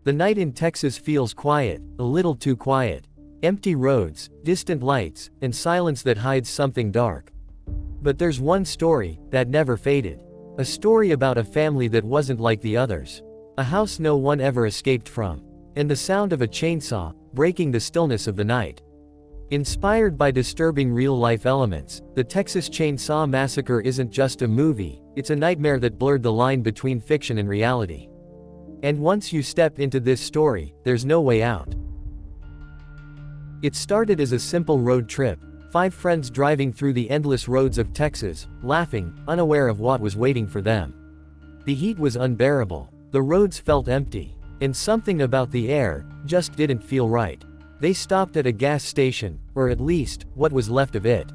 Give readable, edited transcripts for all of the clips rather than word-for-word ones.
The night in Texas feels quiet, a little too quiet. Empty roads, distant lights, and silence that hides something dark. But there's one story that never faded. A story about a family that wasn't like the others. A house no one ever escaped from. And the sound of a chainsaw, breaking the stillness of the night. Inspired by disturbing real-life elements, the Texas Chainsaw Massacre isn't just a movie, it's a nightmare that blurred the line between fiction and reality. And once you step into this story, there's no way out. It started as a simple road trip, 5 friends driving through the endless roads of Texas, laughing, unaware of what was waiting for them. The heat was unbearable, the roads felt empty, and something about the air just didn't feel right. They stopped at a gas station, or at least, what was left of it.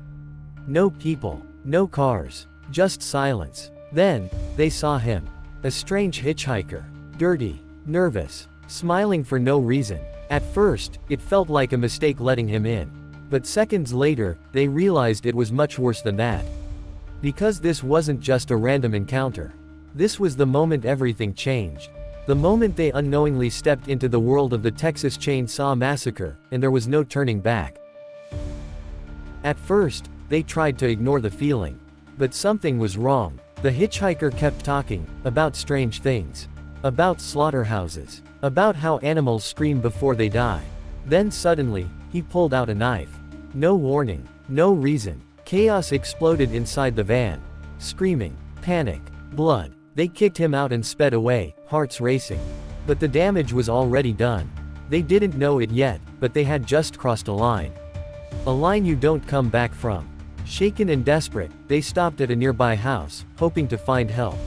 No people, no cars, just silence. Then, they saw him. A strange hitchhiker. Dirty, nervous, smiling for no reason. At first, it felt like a mistake letting him in. But seconds later, they realized it was much worse than that. Because this wasn't just a random encounter. This was the moment everything changed. The moment they unknowingly stepped into the world of the Texas Chainsaw Massacre, and there was no turning back. At first, they tried to ignore the feeling. But something was wrong. The hitchhiker kept talking, about strange things. About slaughterhouses. About how animals scream before they die. Then suddenly, he pulled out a knife. No warning, no reason. Chaos exploded inside the van. Screaming, panic, blood. They kicked him out and sped away, hearts racing. But the damage was already done. They didn't know it yet, but they had just crossed a line. A line you don't come back from. Shaken and desperate, they stopped at a nearby house, hoping to find help.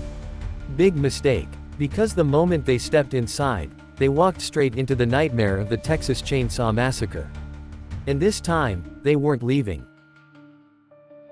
Big mistake. Because the moment they stepped inside, they walked straight into the nightmare of the Texas Chainsaw Massacre. And this time, they weren't leaving.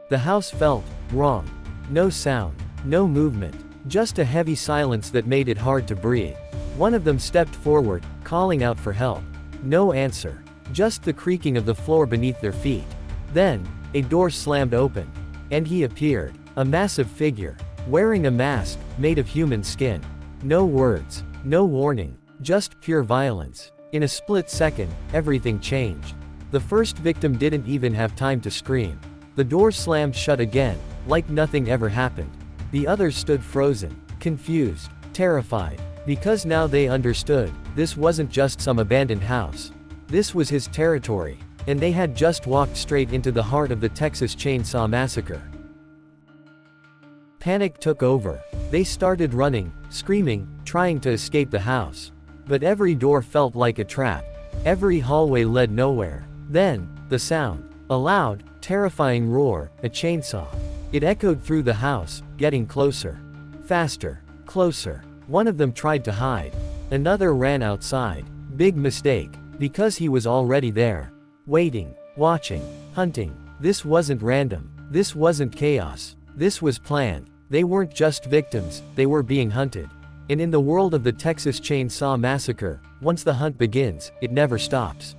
The house felt wrong. No sound, no movement, just a heavy silence that made it hard to breathe. One of them stepped forward, calling out for help. No answer. Just the creaking of the floor beneath their feet. Then, a door slammed open. And he appeared. A massive figure. Wearing a mask, made of human skin. No words. No warning. Just pure violence. In a split second, everything changed. The first victim didn't even have time to scream. The door slammed shut again, like nothing ever happened. The others stood frozen, confused, terrified. Because now they understood, this wasn't just some abandoned house. This was his territory. And they had just walked straight into the heart of the Texas Chainsaw Massacre. Panic took over. They started running, screaming, trying to escape the house. But every door felt like a trap. Every hallway led nowhere. Then, the sound. A loud, terrifying roar, a chainsaw. It echoed through the house, getting closer. Faster. Closer. One of them tried to hide. Another ran outside. Big mistake. Because he was already there. Waiting. Watching. Hunting. This wasn't random. This wasn't chaos. This was planned. They weren't just victims, they were being hunted. And in the world of the Texas Chainsaw Massacre, once the hunt begins, it never stops.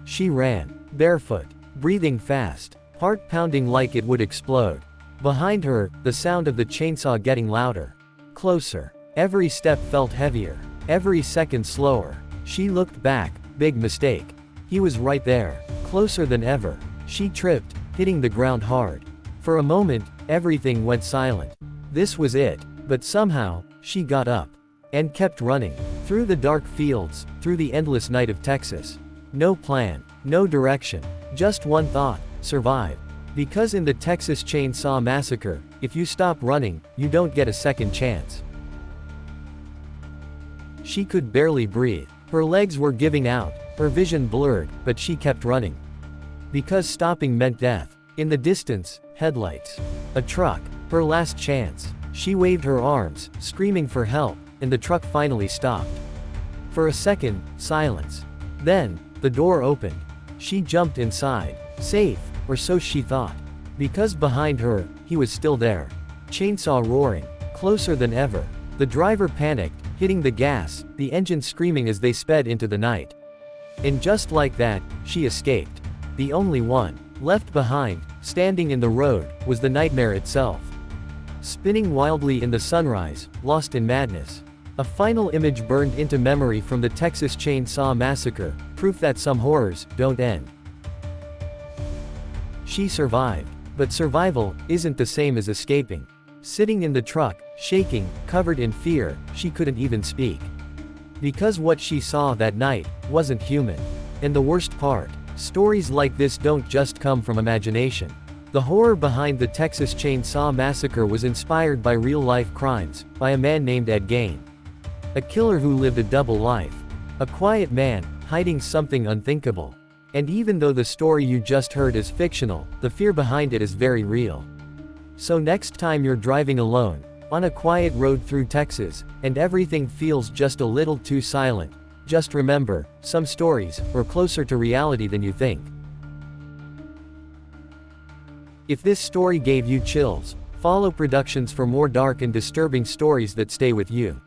She ran, barefoot, breathing fast, heart pounding like it would explode. Behind her, the sound of the chainsaw getting louder. Closer. Every step felt heavier. Every second slower. She looked back, big mistake. He was right there, closer than ever. She tripped, hitting the ground hard. For a moment, everything went silent. This was it. But somehow, she got up. And kept running. Through the dark fields, through the endless night of Texas. No plan, no direction. Just one thought, survive. Because in the Texas Chainsaw Massacre, if you stop running, you don't get a second chance. She could barely breathe. Her legs were giving out, her vision blurred, but she kept running. Because stopping meant death. In the distance, headlights. A truck. Her last chance. She waved her arms, screaming for help, and the truck finally stopped. For a second, silence. Then, the door opened. She jumped inside. Safe, or so she thought. Because behind her, he was still there. Chainsaw roaring, closer than ever. The driver panicked, hitting the gas, the engine screaming as they sped into the night. And just like that, she escaped. The only one left behind, standing in the road, was the nightmare itself. Spinning wildly in the sunrise, lost in madness. A final image burned into memory from the Texas Chainsaw Massacre, proof that some horrors don't end. She survived. But survival isn't the same as escaping. Sitting in the truck, shaking, covered in fear, she couldn't even speak. Because what she saw that night wasn't human. And the worst part, stories like this don't just come from imagination. The horror behind the Texas Chainsaw Massacre was inspired by real-life crimes, by a man named Ed Gein. A killer who lived a double life. A quiet man, hiding something unthinkable. And even though the story you just heard is fictional, the fear behind it is very real. So next time you're driving alone, on a quiet road through Texas, and everything feels just a little too silent, just remember, some stories are closer to reality than you think. If this story gave you chills, follow Productions for more dark and disturbing stories that stay with you.